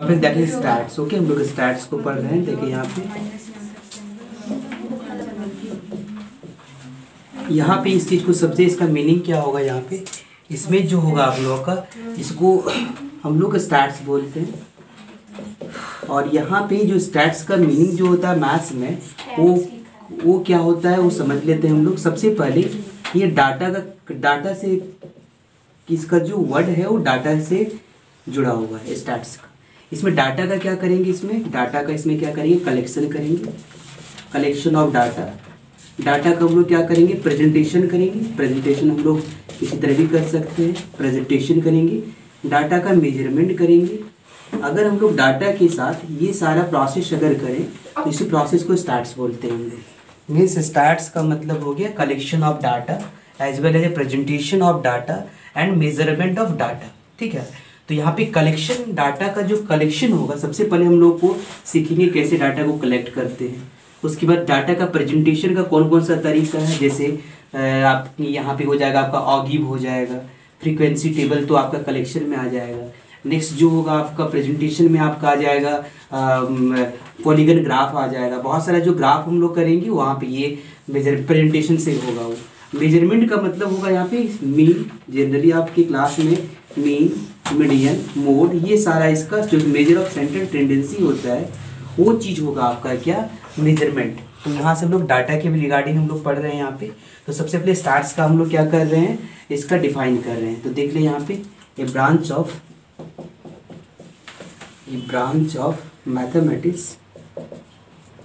फिर that is stats. Okay, हम लोग स्टैट्स को पढ़ रहे हैं। देखिए यहाँ पे इस चीज़ को सबसे इसका मीनिंग क्या होगा यहाँ पे, इसमें जो होगा आप लोगों का, इसको हम लोग स्टैट्स बोलते हैं। और यहाँ पे जो स्टैट्स का मीनिंग जो होता है मैथ्स में, वो क्या होता है वो समझ लेते हैं हम लोग। सबसे पहले ये डाटा से, इसका जो वर्ड है वो डाटा से जुड़ा हुआ है स्टैट्स का। इसमें डाटा का क्या करेंगे, इसमें डाटा का इसमें क्या करेंगे, कलेक्शन करेंगे, कलेक्शन ऑफ डाटा। डाटा का हम लोग क्या करेंगे, प्रेजेंटेशन करेंगे। प्रेजेंटेशन हम लोग किसी तरह भी कर सकते हैं, प्रेजेंटेशन करेंगे। डाटा का मेजरमेंट करेंगे। अगर हम लोग डाटा के साथ ये सारा प्रोसेस अगर करें तो इसी प्रोसेस को स्टैट्स बोलते हैं हम लोग। मीन्स स्टैट्स का मतलब हो गया collection of data as well as a presentation of data and measurement of data. ठीक है, तो यहाँ पे कलेक्शन, डाटा का जो कलेक्शन होगा, सबसे पहले हम लोग को सीखेंगे कैसे डाटा को कलेक्ट करते हैं। उसके बाद डाटा का प्रेजेंटेशन का कौन कौन सा तरीका है, जैसे आप यहाँ पे हो जाएगा आपका ऑगिव हो जाएगा, फ्रीक्वेंसी टेबल तो आपका कलेक्शन में आ जाएगा। नेक्स्ट जो होगा आपका प्रेजेंटेशन में आपका आ जाएगा पॉलीगन ग्राफ आ जाएगा। बहुत सारा जो ग्राफ हम लोग करेंगे वहाँ पे ये मेजर प्रेजेंटेशन से होगा। वो मेजरमेंट का मतलब होगा यहाँ पे मीन, जनरली आपकी क्लास में मीन, मीडियन, मोड, ये सारा इसका जो मेजर ऑफ सेंट्रल टेंडेंसी होता है वो चीज़ होगा आपका क्या, मेजरमेंट। तो यहाँ से हम लोग डाटा के भी रिगार्डिंग हम लोग पढ़ रहे हैं यहाँ पे। तो सबसे पहले स्टार्स का हम लोग क्या कर रहे हैं, इसका डिफाइन कर रहे हैं। तो देख ले यहाँ पे a branch of mathematics,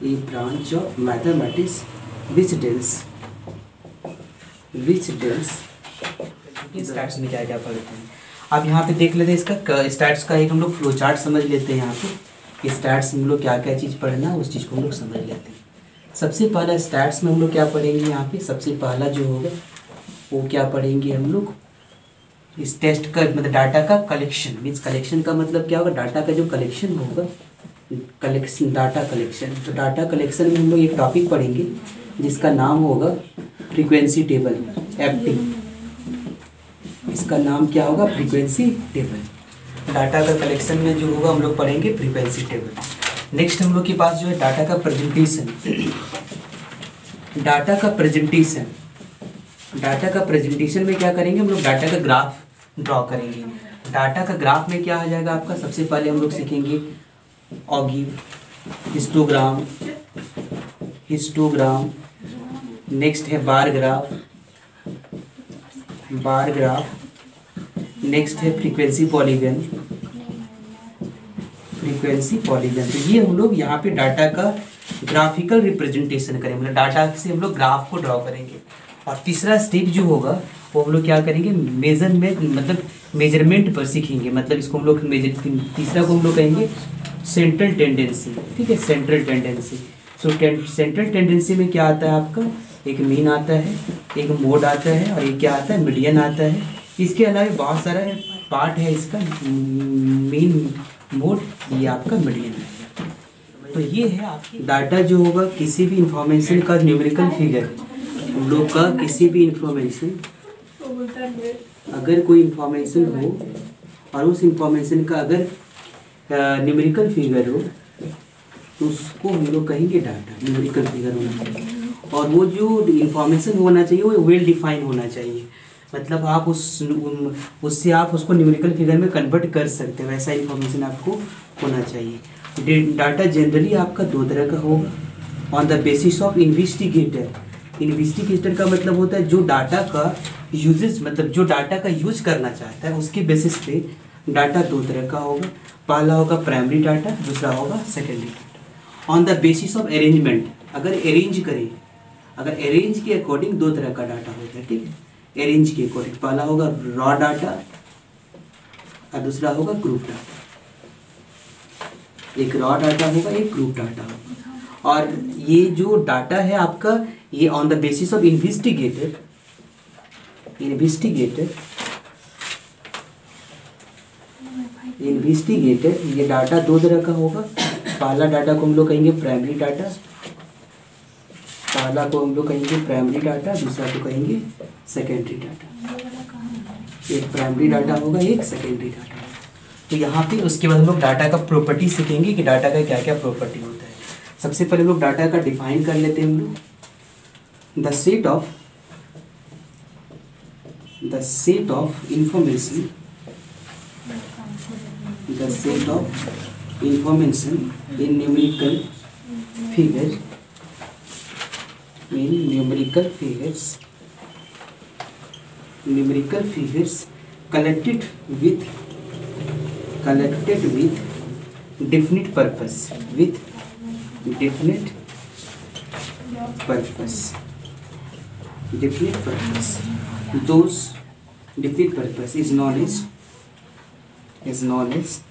a branch of mathematics which deals stats में क्या क्या पढ़ते हैं। अब यहाँ पे देख लेते हैं इसका स्टैट्स का एक हम लोग फ्लो चार्ट समझ लेते हैं। यहाँ पे स्टैट्स में हम लोग क्या क्या चीज़ पढ़ना है उस चीज़ को हम लोग समझ लेते हैं। सबसे पहला स्टैट्स में हम लोग क्या पढ़ेंगे, यहाँ पे सबसे पहला जो होगा वो क्या पढ़ेंगे हम लोग, इस टेस्ट का मतलब डाटा का कलेक्शन। मीन्स कलेक्शन का मतलब क्या होगा, डाटा का जो कलेक्शन होगा, कलेक्शन, डाटा कलेक्शन। तो डाटा कलेक्शन में हम लोग एक टॉपिक पढ़ेंगे जिसका नाम होगा फ्रीक्वेंसी टेबल, FT। इसका नाम क्या होगा, फ्रीक्वेंसी टेबल। डाटा का कलेक्शन में जो होगा हम लोग पढ़ेंगे फ्रीक्वेंसी टेबल। नेक्स्ट हम लोग के पास जो है डाटा का प्रेजेंटेशन। डाटा का प्रेजेंटेशन में क्या करेंगे हम लोग, डाटा का ग्राफ ड्रॉ करेंगे। डाटा का ग्राफ में क्या आ जाएगा आपका, सबसे पहले हम लोग सीखेंगे ऑगिव, हिस्टोग्राम, नेक्स्ट है बार ग्राफ, नेक्स्ट है फ्रीक्वेंसी पॉलीगन। तो ये हम लोग यहाँ पे डाटा का ग्राफिकल रिप्रेजेंटेशन करेंगे, मतलब डाटा से हम लोग ग्राफ को ड्रॉ करेंगे। और तीसरा स्टेप जो होगा वो हम लोग क्या करेंगे, मेजरमेंट, मतलब मेजरमेंट पर सीखेंगे। मतलब इसको हम लोग तीसरा को हम लोग कहेंगे सेंट्रल टेंडेंसी। ठीक है, सेंट्रल टेंडेंसी। सो सेंट्रल टेंडेंसी में क्या आता है आपका, एक मीन आता है, एक मोड आता है, और एक क्या आता है, मीडियन आता है। इसके अलावा बहुत सारा पार्ट है इसका, मीन, मोड, ये आपका मीडियन है। तो ये है आपकी डाटा जो होगा, किसी भी इंफॉर्मेशन का न्यूमेरिकल फिगर, हम लोग का किसी भी इंफॉर्मेशन, अगर कोई इंफॉर्मेशन हो और उस इंफॉर्मेशन का अगर न्यूमेरिकल फिगर हो तो उसको हम लोग कहेंगे डाटा, न्यूमेरिकल फिगर होना चाहिए। और वो जो इंफॉर्मेशन होना चाहिए वो वेल डिफाइन होना चाहिए, मतलब आप उससे आप उसको न्यूमेरिकल फिगर में कन्वर्ट कर सकते हो, वैसा इंफॉर्मेशन आपको होना चाहिए। डाटा जनरली आपका दो तरह का होगा, on the basis of investigator. Investigator का मतलब होता है जो डाटा का यूजेस, मतलब जो डाटा का यूज करना चाहता है उसके बेसिस पे डाटा दो तरह का होगा। पहला होगा प्राइमरी डाटा, दूसरा होगा secondary data. On the basis of arrangement, अगर अरेंज के अकॉर्डिंग दो तरह का डाटा होता है। ठीक है, अरेंज के अकॉर्डिंग पहला होगा रॉ डाटा और दूसरा होगा ग्रुप डाटा। एक रॉ डाटा होगा, एक ग्रुप डाटा होगा। और ये जो डाटा है आपका, ये on the basis of investigated, ये डाटा दो तरह का होगा। पहला डाटा को हम लोग कहेंगे प्राइमरी डाटा, दूसरा को कहेंगे सेकेंडरी डाटा। एक प्राइमरी डाटा होगा, एक सेकेंडरी डाटा होगा। तो यहाँ पे उसके बाद हम लोग डाटा का प्रॉपर्टी सीखेंगे कि डाटा का क्या क्या प्रॉपर्टी होता है। सबसे पहले हम लोग डाटा का डिफाइन कर लेते हैं हम लोग। The set of information in numerical figures collected with definite purpose those definite purpose is known as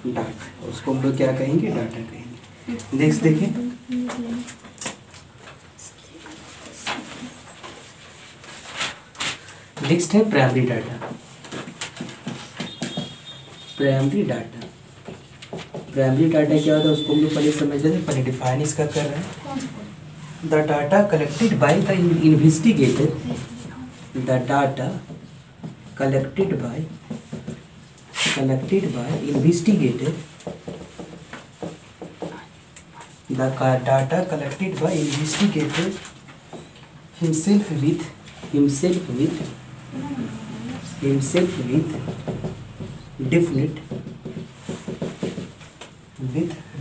data. उसको हम लोग क्या कहेंगे, डाटा कहेंगे। नेक्स्ट देखें, नेक्स्ट है प्राइमरी डाटा। प्राइमरी डाटा क्या होता है उसको हम लोग पहले समझ लेते हैं, पहले डिफाइन इसका कर रहे हैं। The data collected by the investigator, the data collected by investigator, the data collected by investigator himself with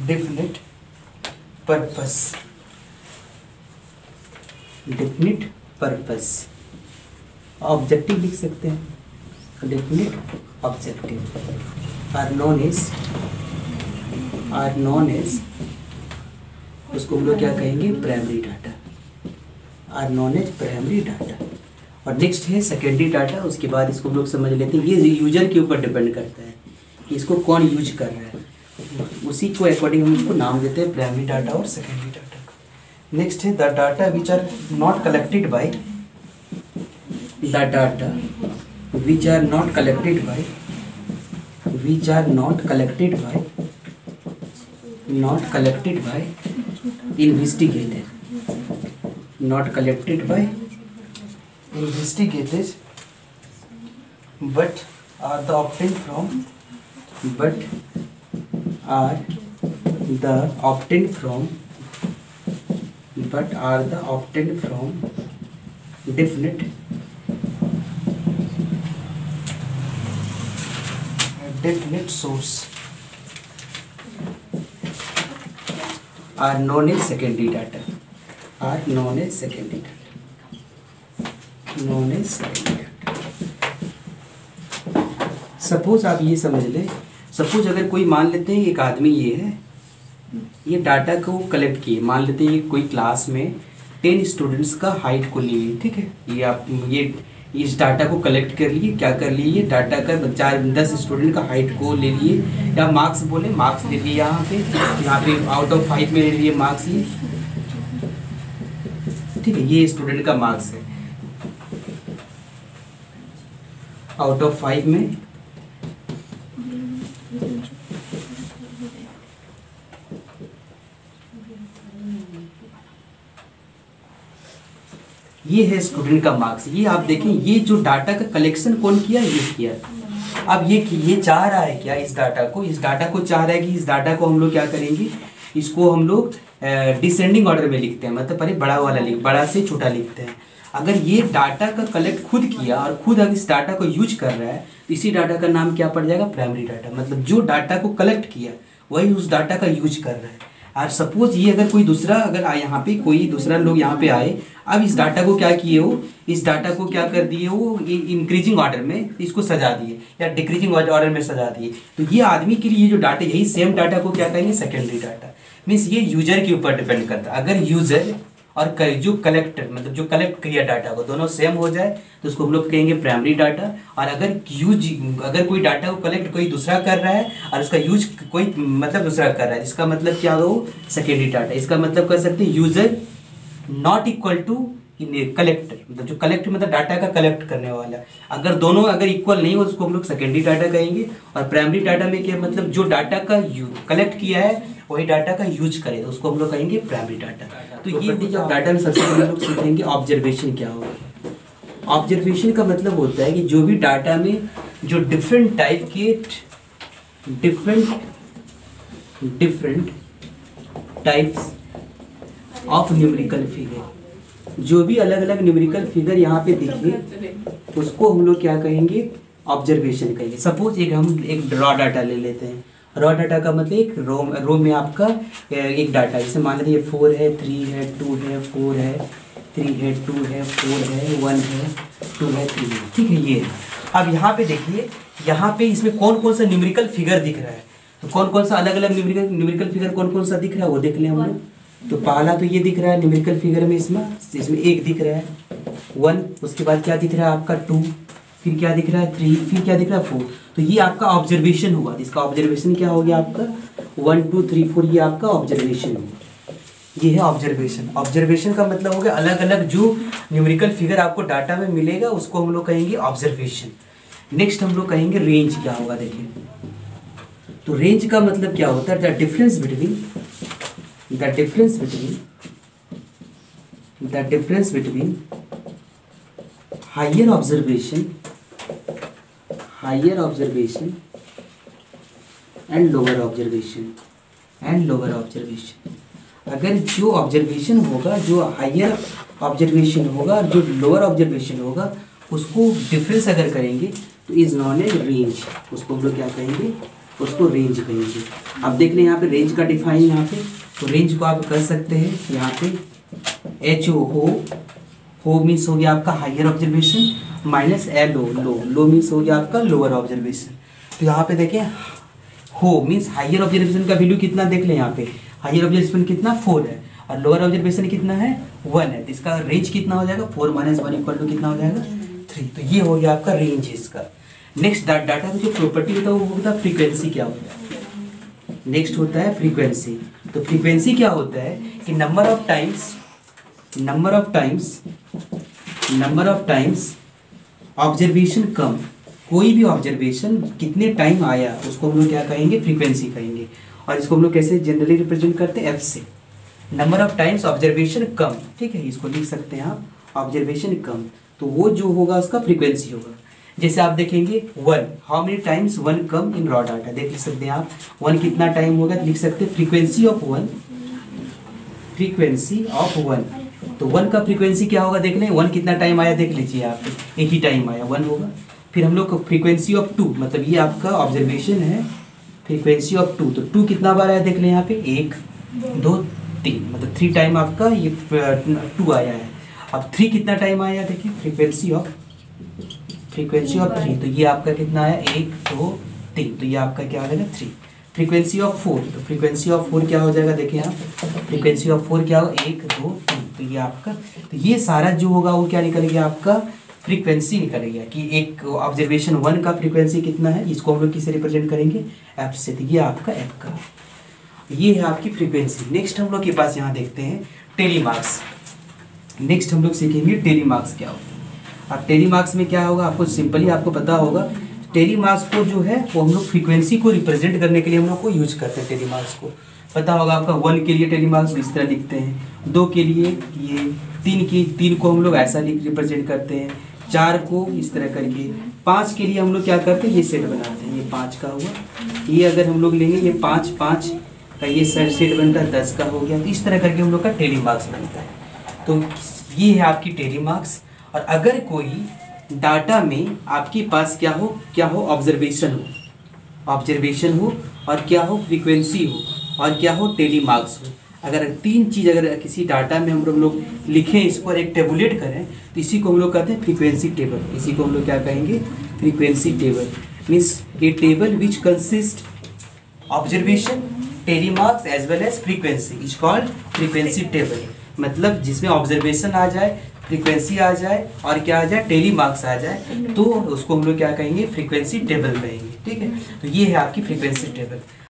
definite purpose, objective लिख सकते हैं, definite objective are known as उसको हम लोग क्या कहेंगे, primary data, or known as primary data. और next है सेकेंडरी डाटा। उसके बाद इसको हम लोग समझ लेते हैं, ये यूजर के ऊपर डिपेंड करता है कि इसको कौन यूज कर रहा है, उसी को अकॉर्डिंग हम इसको नाम देते हैं प्राइमरी डाटा और सेकेंडरी डाटा का। नेक्स्ट है the data which are not collected by, the data which are not collected by investigators but are the obtained from definite source are known as secondary data, suppose आप ये समझ लें, suppose अगर कोई मान लेते हैं एक आदमी ये है, ये डाटा को कलेक्ट किए, मान लेते हैं ये कोई क्लास में 10 स्टूडेंट्स का हाइट को लिए, ठीक है, ये आप ये इस डाटा को कलेक्ट कर लिए, क्या कर लिए, डाटा का 10 स्टूडेंट का हाइट को ले लिए, या मार्क्स बोले, मार्क्स ले लिए, यहाँ पे आउट ऑफ 5 में ले लिए मार्क्स लिए, ठीक है, ये स्टूडेंट का मार्क्स है आउट ऑफ 5 में। ये है स्टूडेंट का मार्क्स। ये आप देखें, ये जो डाटा का कलेक्शन कौन किया, ये किया। अब ये चाह रहा है क्या, इस डाटा को चाह रहा है कि इस डाटा को हम लोग क्या करेंगे, इसको हम लोग डिसेंडिंग ऑर्डर में लिखते हैं, मतलब पहले बड़ा से छोटा लिखते हैं। अगर ये डाटा का कलेक्ट खुद किया और खुद अगर इस डाटा को यूज कर रहा है, तो इसी डाटा का नाम क्या पड़ जाएगा, प्राइमरी डाटा। मतलब जो डाटा को कलेक्ट किया वही उस डाटा का यूज कर रहा है। और सपोज ये अगर कोई दूसरा, अगर यहाँ पे कोई दूसरा लोग यहाँ पे आए, अब इस डाटा को क्या किए हो, इस डाटा को क्या कर दिए हो, इंक्रीजिंग ऑर्डर में इसको सजा दिए या डिक्रीजिंग ऑर्डर में सजा दिए। तो ये आदमी के लिए जो डाटा, यही सेम डाटा को क्या कहेंगे, सेकेंडरी डाटा। मीन्स ये यूजर के ऊपर डिपेंड करता है। अगर यूजर और जो कलेक्टर, मतलब जो कलेक्ट किया डाटा को, दोनों सेम हो जाए तो उसको हम लोग कहेंगे प्राइमरी डाटा। और अगर कोई डाटा को कलेक्ट कोई दूसरा कर रहा है और उसका यूज कोई मतलब दूसरा कर रहा है, इसका मतलब क्या हो, सेकेंडरी डाटा। इसका मतलब कर सकते हैं user not equal to collector, मतलब जो कलेक्ट मतलब डाटा का कलेक्ट करने वाला। अगर दोनों अगर इक्वल नहीं हो उसको हम लोग सेकेंडरी डाटा कहेंगे। और प्राइमरी डाटा में क्या मतलब, जो डाटा का कलेक्ट किया है वही डाटा का यूज करे तो उसको हम लोग कहेंगे प्राइमरी डाटा। तो ये जो डाटा में सबसे पहले हम लोग सीखेंगे ऑब्जर्वेशन क्या होगा। ऑब्जर्वेशन का मतलब होता है कि जो भी डाटा में जो डिफरेंट टाइप के different types of numerical figure, जो भी अलग अलग न्यूमेरिकल फिगर यहाँ पे दिखे उसको हम लोग क्या कहेंगे, ऑब्जर्वेशन कहेंगे। सपोज हम एक रॉ डाटा ले लेते हैं। रॉ डाटा का मतलब एक रो में आपका एक डाटा, जैसे मान लीजिए 4 है, 3 है, 2 है, 4 है, 3 है, 2 है, 4 है, 1 है, 2 है, 3 है, ठीक है। ये अब यहाँ पे देखिए, यहाँ पे इसमें कौन कौन सा न्यूमेरिकल फिगर दिख रहा है, तो कौन कौन सा अलग अलग न्यूमेरिकल फिगर कौन कौन सा दिख रहा है वो देख लें हम लोग। तो पहला तो ये दिख रहा है न्यूमेरिकल फिगर में, इसमें 1 दिख रहा है, 1, उसके बाद क्या दिख रहा है आपका 2, फिर क्या दिख रहा है 3, फिर क्या दिख रहा है 4। तो ये आपका ऑब्जर्वेशन हुआ, इसका ऑब्जर्वेशन क्या हो गया आपका 1 2 3 4, ये आपका ऑब्जर्वेशन हुआ। ये है ऑब्जर्वेशन। ऑब्जर्वेशन का मतलब हो गया अलग अलग जो न्यूमेरिकल फिगर आपको डाटा में मिलेगा उसको हम लोग कहेंगे ऑब्जर्वेशन। नेक्स्ट हम लोग कहेंगे रेंज क्या होगा। देखिए तो रेंज का मतलब क्या होता है, the difference between higher observation and lower observation. अगर जो ऑब्जर्वेशन होगा, जो हायर ऑब्जर्वेशन होगा और जो लोअर ऑब्जर्वेशन होगा, उसको डिफरेंस अगर करेंगे तो इज नॉन एज रेंज। उसको हम लोग क्या कहेंगे, उसको रेंज कहेंगे। अब देख लें यहाँ पे रेंज का डिफाइन, यहाँ पे तो रेंज को आप कर सकते हैं यहाँ पे एच हो मीन्स हो गया आपका हायर ऑब्जर्वेशन, माइनस एल लो मीन्स हो गया आपका लोअर ऑब्जर्वेशन। तो यहाँ पे देखें हो मीन्स हायर ऑब्जर्वेशन का वैल्यू कितना, देख लें यहाँ पे हायर ऑब्जर्वेशन कितना 4 है और लोअर ऑब्जर्वेशन कितना है 1 है, तो इसका रेंज कितना हो जाएगा 4 - 1 = कितना हो जाएगा 3। तो ये हो गया आपका रेंज इसका। नेक्स्ट डाटा का जो प्रॉपर्टी होता है वो होता है फ्रीक्वेंसी क्या होता है। नेक्स्ट होता है फ्रीक्वेंसी। तो फ्रीक्वेंसी क्या होता है कि नंबर ऑफ टाइम्स ऑब्जर्वेशन कम, कोई भी ऑब्जर्वेशन कितने टाइम आया उसको हम लोग क्या कहेंगे, फ्रीक्वेंसी कहेंगे। और इसको हम लोग कैसे जनरली रिप्रेजेंट करते हैं, एफ से। नंबर ऑफ टाइम्स ऑब्जर्वेशन कम, ठीक है, इसको लिख सकते हैं आप ऑब्जर्वेशन कम, तो वो जो होगा उसका फ्रीक्वेंसी होगा। जैसे आप देखेंगे 1, how many times 1 come in raw data, देख सकते हैं आप 1 कितना टाइम होगा, लिख सकते हैं फ्रीक्वेंसी ऑफ 1। तो 1 का फ्रीक्वेंसी क्या होगा, देख लें 1 कितना टाइम आया, देख लीजिए आप, एक ही टाइम आया 1 होगा। फिर हम लोग फ्रीक्वेंसी ऑफ 2, मतलब ये आपका ऑब्जर्वेशन है फ्रीक्वेंसी ऑफ 2, तो 2 कितना बार आया देख लें यहाँ पे 1 2 3, मतलब 3 टाइम आपका ये 2 आया है। अब 3 कितना टाइम आया देखिए, फ्रीक्वेंसी ऑफ 3, तो ये आपका कितना आया 1 2 3, तो ये आपका क्या हो जाएगा 3। फ्रीक्वेंसी ऑफ 4, तो फ्रीक्वेंसी ऑफ 4 क्या हो जाएगा देखिए आप, फ्रीक्वेंसी ऑफ 4 क्या होगा 1 2 3, तो ये आपका, तो ये सारा जो होगा वो क्या निकल गया आपका फ्रीक्वेंसी निकल गया कि एक ऑब्जर्वेशन 1 का फ्रीक्वेंसी कितना है, इसको हम लोग किसे रिप्रेजेंट करेंगे, एफ से। तो ये आपका एफ का, ये है आपकी फ्रीक्वेंसी। नेक्स्ट हम लोग के पास यहाँ देखते हैं टेलीमार्क्स। नेक्स्ट हम लोग सीखेंगे टेलीमार्क्स क्या होता है। अब टेलीमार्क्स में क्या होगा, आपको सिंपली आपको पता होगा, टेलीमार्क्स को जो है वो हम लोग फ्रीक्वेंसी को रिप्रेजेंट करने के लिए हम लोग को यूज करते हैं। टेलीमार्क्स को पता होगा आपका 1 के लिए टेलीमार्क्स इस तरह लिखते हैं, 2 के लिए ये, 3 को हम लोग ऐसा रिप्रेजेंट करते हैं, 4 को इस तरह करके, 5 के लिए हम लोग क्या करते हैं, ये सेट बनाते हैं, ये 5 का हुआ, ये अगर हम लोग लेंगे ये 5 का ये सेट बनता है 10 का हो गया। तो इस तरह करके हम लोग का टेलीमार्क्स बनता है। तो ये है आपकी टेलीमार्क्स। और अगर कोई डाटा में आपके पास क्या हो ऑब्जर्वेशन हो और क्या हो फ्रीक्वेंसी हो और क्या हो टेलीमार्क्स हो, अगर 3 चीज़ अगर किसी डाटा में हम लोग लिखें, इसको एक टेबुलेट करें, तो इसी को हम लोग कहते हैं फ्रीक्वेंसी टेबल। इसी को हम लोग क्या कहेंगे, frequency table. Means a table which consist observation, tally marks as well as frequency is called frequency table. मतलब जिसमें ऑब्जर्वेशन आ जाए, फ्रीक्वेंसी आ जाए और क्या आ जाए, टेलीमार्क्स आ जाए, तो उसको हम लोग क्या कहेंगे, फ्रीक्वेंसी टेबल कहेंगे। ठीक है, तो ये है आपकी फ्रीक्वेंसी टेबल।